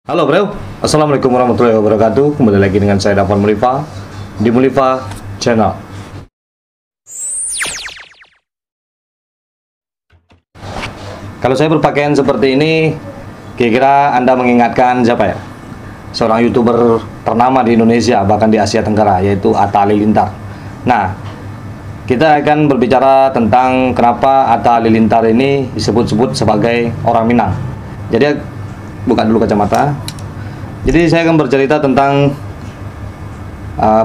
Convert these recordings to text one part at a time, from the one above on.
Halo bro, Assalamualaikum warahmatullahi wabarakatuh. Kembali lagi dengan saya Dafan Mulifa di Mulifa Channel. Kalau saya berpakaian seperti ini, kira-kira Anda mengingatkan siapa ya? Seorang YouTuber ternama di Indonesia, bahkan di Asia Tenggara, yaitu Atta Halilintar. Nah, kita akan berbicara tentang kenapa Atta Halilintar ini disebut-sebut sebagai orang Minang. Jadi buka dulu kacamata. Jadi saya akan bercerita tentang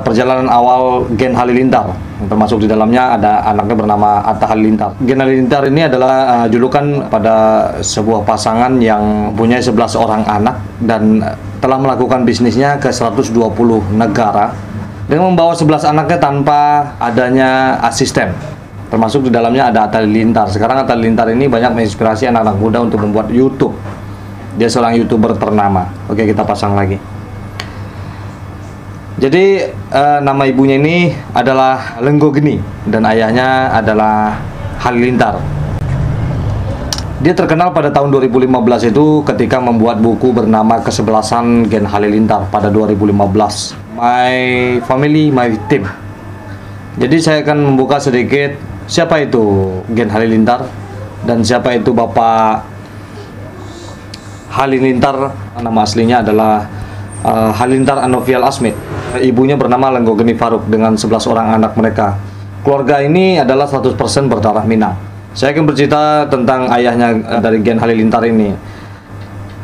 perjalanan awal Gen Halilintar, termasuk di dalamnya ada anaknya bernama Atta Halilintar. Gen Halilintar ini adalah julukan pada sebuah pasangan yang punya 11 orang anak dan telah melakukan bisnisnya ke 120 negara dengan membawa 11 anaknya tanpa adanya asisten. Termasuk di dalamnya ada Atta Halilintar. Sekarang Atta Halilintar ini banyak menginspirasi anak-anak muda untuk membuat YouTube. Dia seorang YouTuber ternama. Oke, kita pasang lagi. Jadi nama ibunya ini adalah Lenggogeni dan ayahnya adalah Halilintar. Dia terkenal pada tahun 2015 itu ketika membuat buku bernama Kesebelasan Gen Halilintar pada 2015. My Family, My Team. Jadi saya akan membuka sedikit siapa itu Gen Halilintar dan siapa itu Bapak Halilintar. Nama aslinya adalah Halilintar Anovial Asmit. Ibunya bernama Lenggogeni Faruk dengan 11 orang anak mereka. Keluarga ini adalah 100% berdarah Minang. Saya akan bercerita tentang ayahnya dari Gen Halilintar ini.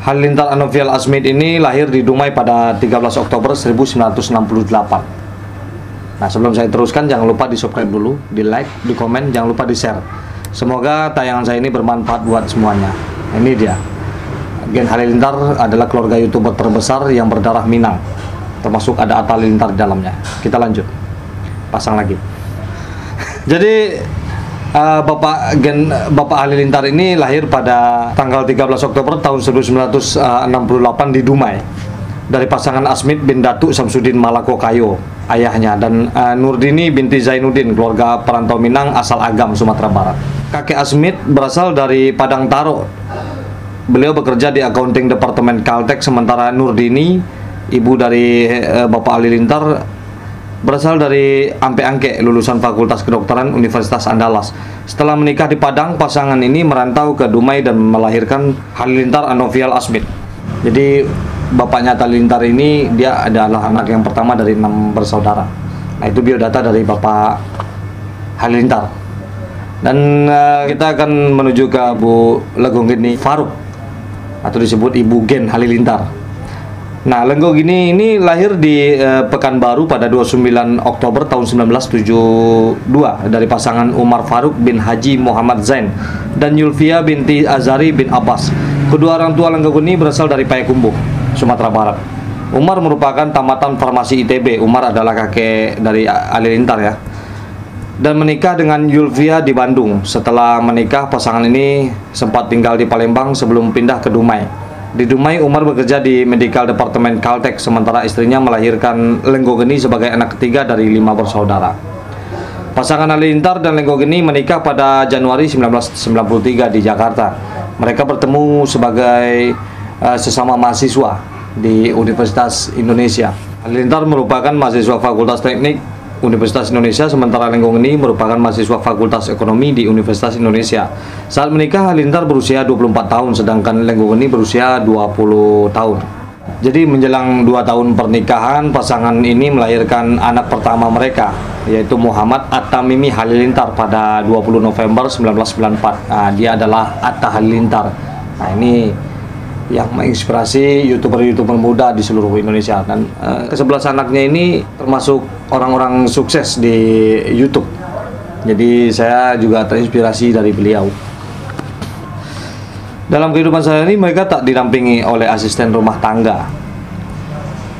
Halilintar Anovial Asmit ini lahir di Dumai pada 13 Oktober 1968. Nah, sebelum saya teruskan, jangan lupa di subscribe dulu, di like, di komen, jangan lupa di share. Semoga tayangan saya ini bermanfaat buat semuanya. Ini dia. Gen Halilintar adalah keluarga YouTuber terbesar yang berdarah Minang, termasuk ada Atta Halilintar di dalamnya. Kita lanjut, pasang lagi. Jadi Bapak Halilintar ini lahir pada tanggal 13 Oktober tahun 1968 di Dumai dari pasangan Asmit bin Datuk Samsudin Malakokayo, ayahnya, dan Nurdini binti Zainuddin, keluarga perantau Minang asal Agam, Sumatera Barat. Kakek Asmit berasal dari Padang Taro. Beliau bekerja di accounting departemen Caltech, sementara Nurdini, ibu dari Bapak Halilintar, berasal dari Ampe Angke, lulusan Fakultas Kedokteran Universitas Andalas. Setelah menikah di Padang, pasangan ini merantau ke Dumai dan melahirkan Halilintar Anovial Asmit. Jadi bapaknya Atta Halilintar ini dia adalah anak yang pertama dari 6 bersaudara. Nah, itu biodata dari Bapak Halilintar. Dan kita akan menuju ke Bu Lenggogeni Faruk, atau disebut Ibu Gen Halilintar. Nah, Lenggogeni ini lahir di Pekanbaru pada 29 Oktober tahun 1972 dari pasangan Umar Faruk bin Haji Muhammad Zain dan Yulfia binti Azari bin Abbas. Kedua orang tua Lenggogeni berasal dari Payakumbuh, Sumatera Barat. Umar merupakan tamatan farmasi ITB. Umar adalah kakek dari Halilintar ya. Dan menikah dengan Yulfia di Bandung. Setelah menikah, pasangan ini sempat tinggal di Palembang sebelum pindah ke Dumai. Di Dumai, Umar bekerja di Medical Department Caltech, sementara istrinya melahirkan Lenggogeni sebagai anak ketiga dari 5 bersaudara. Pasangan Halilintar dan Lenggogeni menikah pada Januari 1993 di Jakarta. Mereka bertemu sebagai sesama mahasiswa di Universitas Indonesia. Halilintar merupakan mahasiswa Fakultas Teknik Universitas Indonesia, sementara Lenggogeni merupakan mahasiswa Fakultas Ekonomi di Universitas Indonesia. Saat menikah, Halilintar berusia 24 tahun, sedangkan Lenggogeni berusia 20 tahun. Jadi menjelang 2 tahun pernikahan, pasangan ini melahirkan anak pertama mereka, yaitu Muhammad At-Tamimi Halilintar pada 20 November 1994. Nah, dia adalah Atta Halilintar. Nah, ini yang menginspirasi YouTuber-YouTuber muda di seluruh Indonesia, dan ke-11 anaknya ini termasuk orang-orang sukses di YouTube. Jadi saya juga terinspirasi dari beliau. Dalam kehidupan saya ini mereka tak didampingi oleh asisten rumah tangga,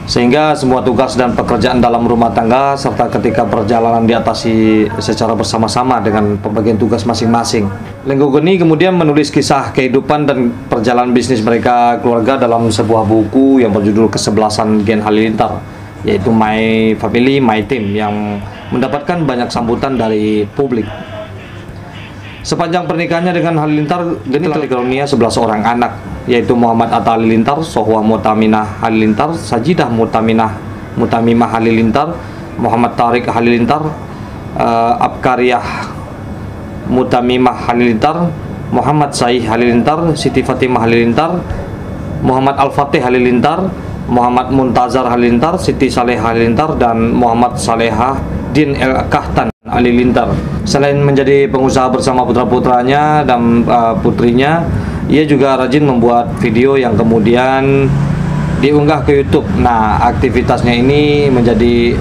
sehingga semua tugas dan pekerjaan dalam rumah tangga serta ketika perjalanan diatasi secara bersama-sama dengan pembagian tugas masing-masing. Lenggogeni kemudian menulis kisah kehidupan dan perjalanan bisnis mereka keluarga dalam sebuah buku yang berjudul Kesebelasan Gen Halilintar, yaitu My Family, My Team, yang mendapatkan banyak sambutan dari publik. Sepanjang pernikahannya dengan Halilintar, Geni telah dikaruniai 11 orang anak, yaitu Muhammad Atta Halilintar, Sohwa Mutaminah Halilintar, Sajidah Mutamimah Halilintar, Muhammad Tarik Halilintar, Abkariyah Mutamimah Halilintar, Muhammad Saih Halilintar, Siti Fatimah Halilintar, Muhammad Al-Fatih Halilintar, Muhammad Muntazar Halilintar, Siti Saleh Halilintar, dan Muhammad Salehah Din El Kahtan Halilintar. Selain menjadi pengusaha bersama putra-putranya dan putrinya, ia juga rajin membuat video yang kemudian diunggah ke YouTube. Nah, aktivitasnya ini menjadi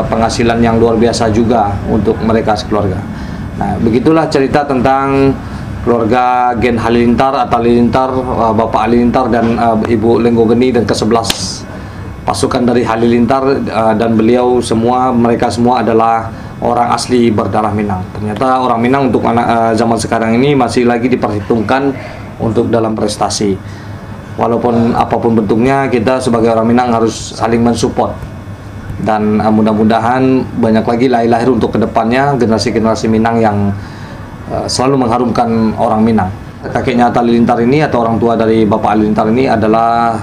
penghasilan yang luar biasa juga untuk mereka sekeluarga. Nah, begitulah cerita tentang keluarga Gen Halilintar, Atta Halilintar, Bapak Halilintar, dan Ibu Lenggo Geni, dan ke-11 pasukan dari Halilintar, dan mereka semua adalah orang asli berdarah Minang. Ternyata orang Minang untuk anak zaman sekarang ini masih lagi diperhitungkan untuk dalam prestasi. Walaupun apapun bentuknya, kita sebagai orang Minang harus saling mensupport. Dan mudah-mudahan banyak lagi lahir untuk kedepannya generasi-generasi Minang yang selalu mengharumkan orang Minang. Kakeknya Atta Halilintar ini, atau orang tua dari Bapak Halilintar ini, adalah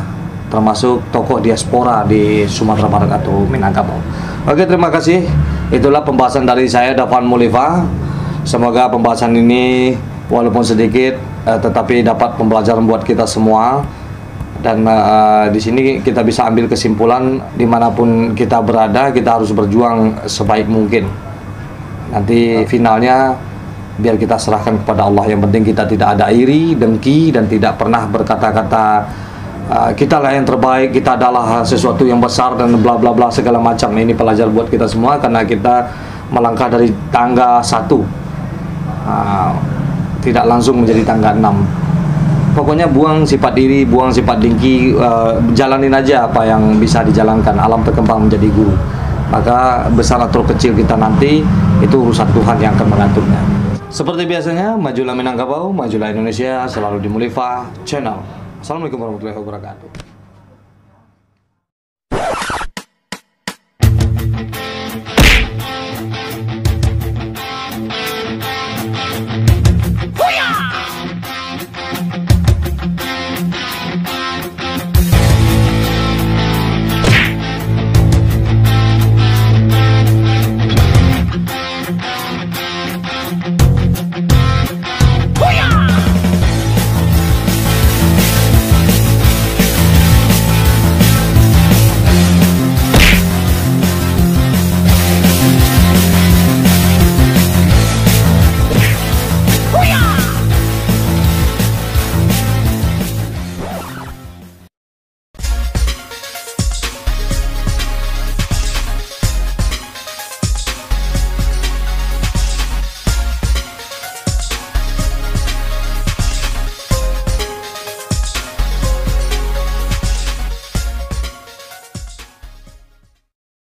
termasuk tokoh diaspora di Sumatera Barat atau Minangkabau. Oke, terima kasih. Itulah pembahasan dari saya, Dafan Mulifa. Semoga pembahasan ini walaupun sedikit tetapi dapat pembelajaran buat kita semua. Dan di sini kita bisa ambil kesimpulan, dimanapun kita berada, kita harus berjuang sebaik mungkin. Nanti finalnya biar kita serahkan kepada Allah. Yang penting kita tidak ada iri, dengki, dan tidak pernah berkata-kata kita lah yang terbaik, kita adalah sesuatu yang besar, dan bla bla bla segala macam. Ini pelajar buat kita semua, karena kita melangkah dari tangga 1, tidak langsung menjadi tangga 6. Pokoknya buang sifat diri, buang sifat dengki, jalanin aja apa yang bisa dijalankan. Alam berkembang menjadi guru. Maka besar atau kecil kita nanti, itu urusan Tuhan yang akan mengaturnya. Seperti biasanya, majulah Minangkabau, majulah Indonesia, selalu di Mulifa Channel. Assalamualaikum warahmatullahi wabarakatuh.